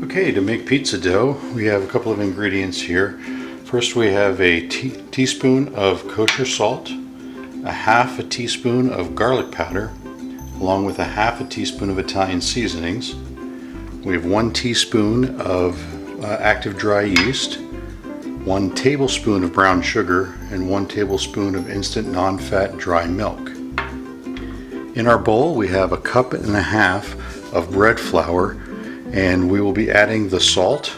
Okay, to make pizza dough, we have a couple of ingredients here. First, we have a teaspoon of kosher salt, a half a teaspoon of garlic powder, along with a half a teaspoon of Italian seasonings. We have 1 teaspoon of active dry yeast, 1 tablespoon of brown sugar, and 1 tablespoon of instant non-fat dry milk. In our bowl, we have a cup and a half of bread flour, and we will be adding the salt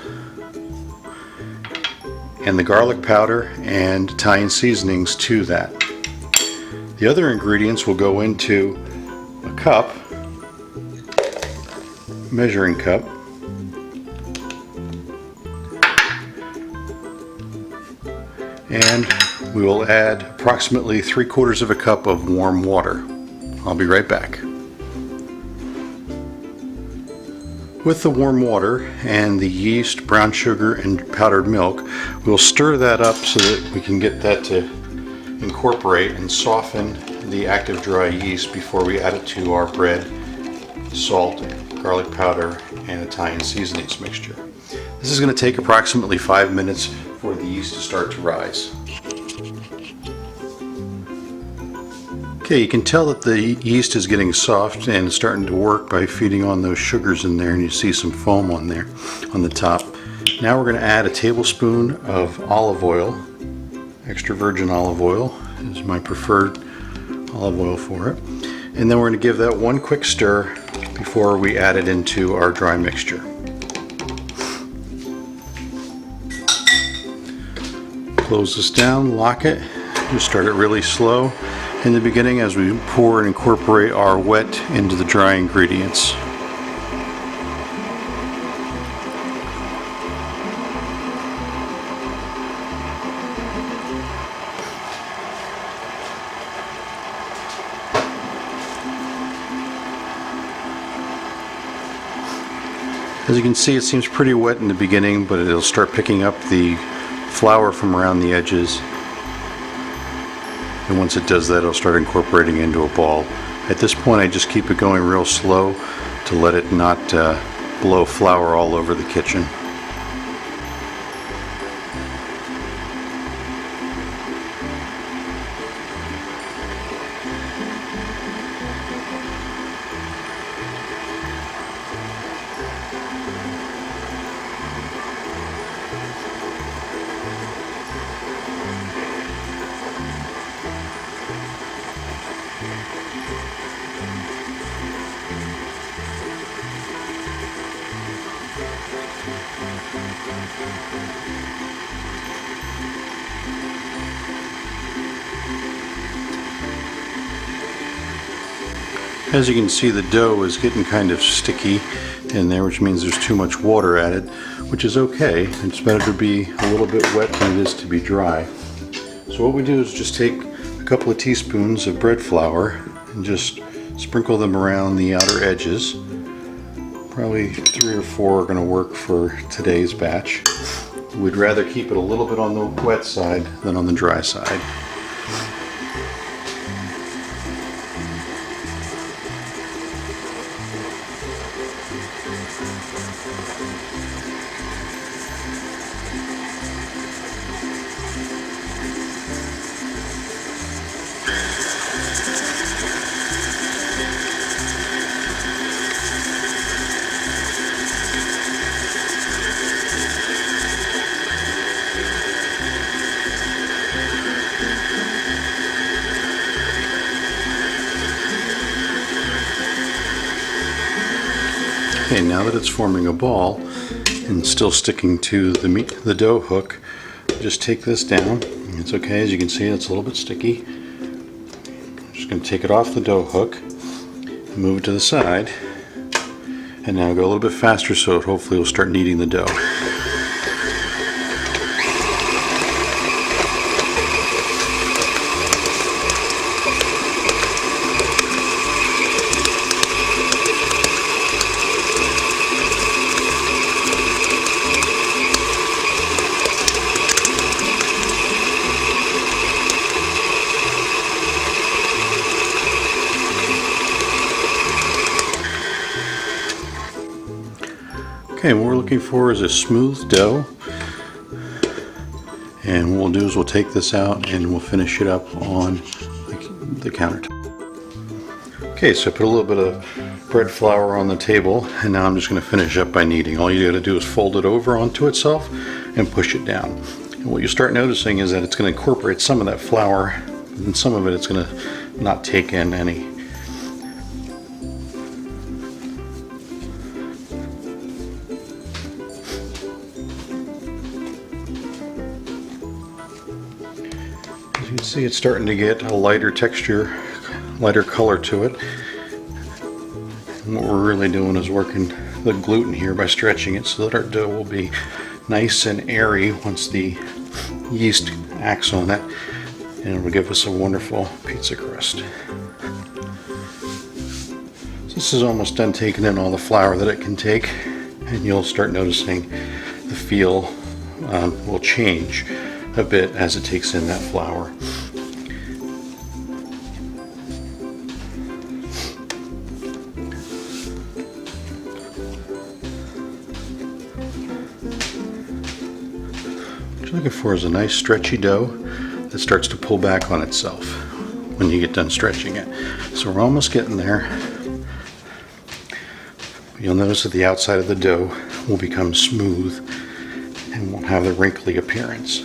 and the garlic powder and Italian seasonings to that. The other ingredients will go into a cup, measuring cup, and we will add approximately 3/4 of a cup of warm water. I'll be right back. With the warm water and the yeast, brown sugar, and powdered milk, we'll stir that up so that we can get that to incorporate and soften the active dry yeast before we add it to our bread, salt, garlic powder, and Italian seasonings mixture. This is going to take approximately 5 minutes for the yeast to start to rise. Okay, you can tell that the yeast is getting soft and starting to work by feeding on those sugars in there, and you see some foam on there on the top. Now we're going to add a tablespoon of olive oil. Extra virgin olive oil is my preferred olive oil for it. And then we're going to give that one quick stir before we add it into our dry mixture. Close this down, lock it, just start it really slow in the beginning as we pour and incorporate our wet into the dry ingredients. As you can see, it seems pretty wet in the beginning, but it'll start picking up the flour from around the edges. And once it does that, it'll start incorporating into a ball. At this point, I just keep it going real slow to let it not blow flour all over the kitchen. As you can see, the dough is getting kind of sticky in there, which means there's too much water added, which is okay. It's better to be a little bit wet than it is to be dry. So what we do is just take a couple of teaspoons of bread flour and just sprinkle them around the outer edges. Probably 3 or 4 are going to work for today's batch. We'd rather keep it a little bit on the wet side than on the dry side. Okay, now that it's forming a ball and still sticking to the dough hook, just take this down. It's okay, as you can see, it's a little bit sticky. I'm just going to take it off the dough hook, move it to the side, and now go a little bit faster so it hopefully will start kneading the dough. Okay, what we're looking for is a smooth dough. And what we'll do is we'll take this out and we'll finish it up on the countertop. Okay, so I put a little bit of bread flour on the table, and now I'm just going to finish up by kneading. All you got to do is fold it over onto itself and push it down. And what you start noticing is that it's going to incorporate some of that flour, and some of it's going to not take in any. As you can see, it's starting to get a lighter texture, lighter color to it. And what we're really doing is working the gluten here by stretching it so that our dough will be nice and airy once the yeast acts on it, and it will give us a wonderful pizza crust. So this is almost done taking in all the flour that it can take, and you'll start noticing the feel will change a bit as it takes in that flour. What you're looking for is a nice stretchy dough that starts to pull back on itself when you get done stretching it. So we're almost getting there. You'll notice that the outside of the dough will become smooth and won't have the wrinkly appearance.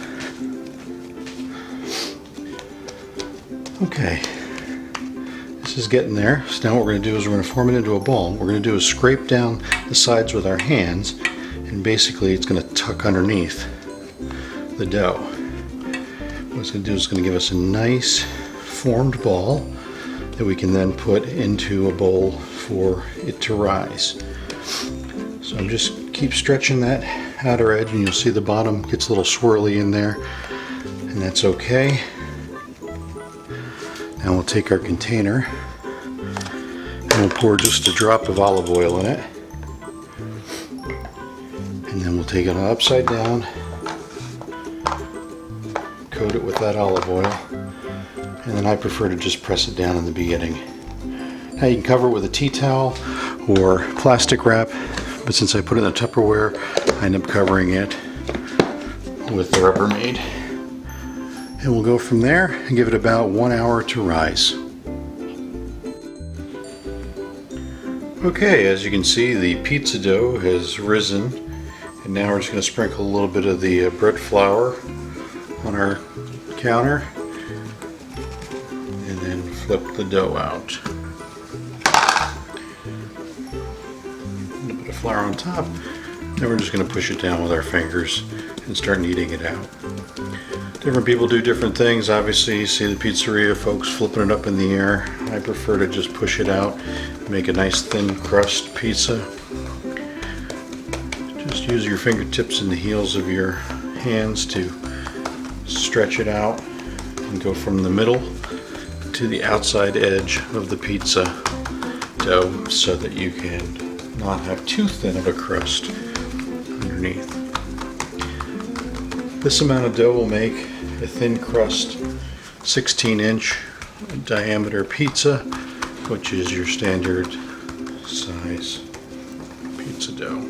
Okay, this is getting there. So now what we're going to do is we're going to form it into a ball. What we're going to do is scrape down the sides with our hands, and basically it's going to tuck underneath the dough. What it's going to do is it's going to give us a nice formed ball that we can then put into a bowl for it to rise. So I'm just keep stretching that outer edge, and you'll see the bottom gets a little swirly in there, and that's okay. Now we'll take our container and we'll pour just a drop of olive oil in it, and then we'll take it upside down, coat it with that olive oil, and then I prefer to just press it down in the beginning. Now you can cover it with a tea towel or plastic wrap, but since I put it in the Tupperware, I end up covering it with the Rubbermaid. And we'll go from there and give it about 1 hour to rise. Okay, as you can see, the pizza dough has risen, and now we're just going to sprinkle a little bit of the bread flour on our counter and then flip the dough out. A little bit of flour on top. Then we're just going to push it down with our fingers and start kneading it out. Different people do different things. Obviously, you see the pizzeria folks flipping it up in the air. I prefer to just push it out, make a nice thin crust pizza. Just use your fingertips and the heels of your hands to stretch it out and go from the middle to the outside edge of the pizza dough so that you can not have too thin of a crust underneath. This amount of dough will make a thin crust 16-inch diameter pizza, which is your standard size pizza dough.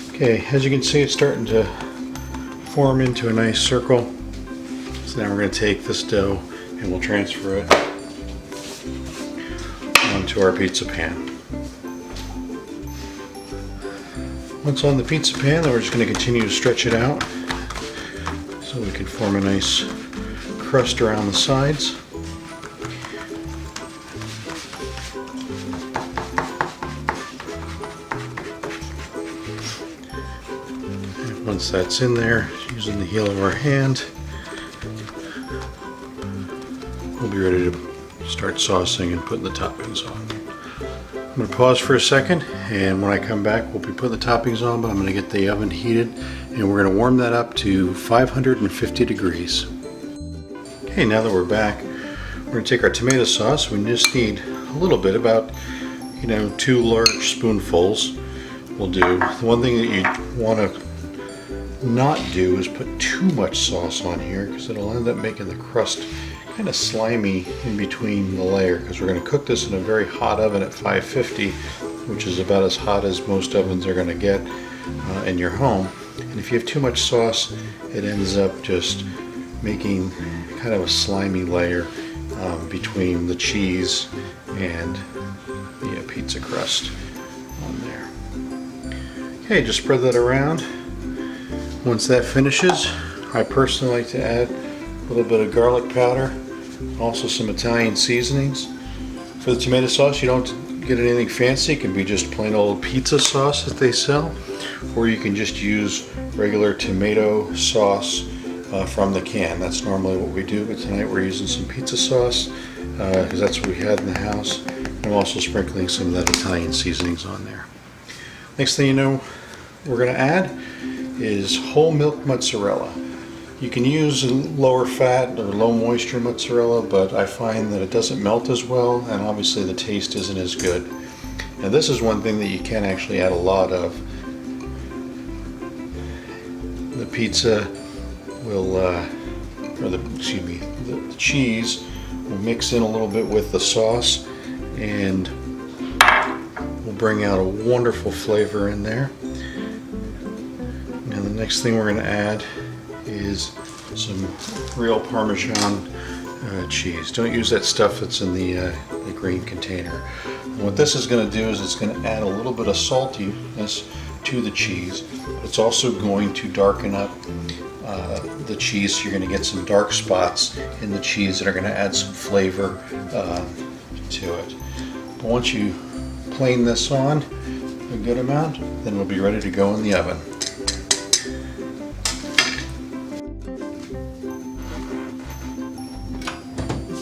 Okay, as you can see, it's starting to form into a nice circle. So now we're going to take this dough and we'll transfer it onto our pizza pan. Once on the pizza pan, then we're just going to continue to stretch it out so we can form a nice crust around the sides. And once that's in there, using the heel of our hand, we'll be ready to start saucing and putting the toppings on. I'm going to pause for a second, and when I come back we'll be putting the toppings on, but I'm going to get the oven heated and we're going to warm that up to 550 degrees. Okay, now that we're back, we're going to take our tomato sauce. We just need a little bit, about 2 large spoonfuls will do. The one thing that you want to not do is put too much sauce on here, because it'll end up making the crust kind of slimy in between the layer because we're going to cook this in a very hot oven at 550, which is about as hot as most ovens are going to get in your home. And if you have too much sauce, it ends up just making kind of a slimy layer between the cheese and the pizza crust on there. Okay, just spread that around. Once that finishes, I personally like to add a little bit of garlic powder, also some Italian seasonings. For the tomato sauce, you don't get anything fancy. It can be just plain old pizza sauce that they sell, or you can just use regular tomato sauce from the can. That's normally what we do, but tonight we're using some pizza sauce because that's what we had in the house. I'm also sprinkling some of that Italian seasonings on there. Next thing you know we're going to add is whole milk mozzarella. You can use lower fat or low moisture mozzarella, but I find that it doesn't melt as well, and obviously the taste isn't as good. Now this is one thing that you can actually add a lot of. The pizza will, the cheese will mix in a little bit with the sauce and will bring out a wonderful flavor in there. Now the next thing we're going to add is some real Parmesan cheese. Don't use that stuff that's in the green container. And what this is going to do is it's going to add a little bit of saltiness to the cheese, but it's also going to darken up the cheese, so you're going to get some dark spots in the cheese that are going to add some flavor to it. But once you plane this on a good amount, then we'll be ready to go in the oven.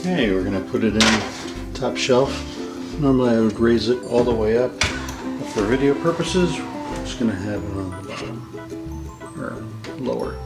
Okay, we're going to put it in top shelf. Normally I would raise it all the way up, but for video purposes, we're just going to have it on the bottom, or lower.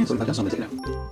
Sometimes I'm gonna take it out.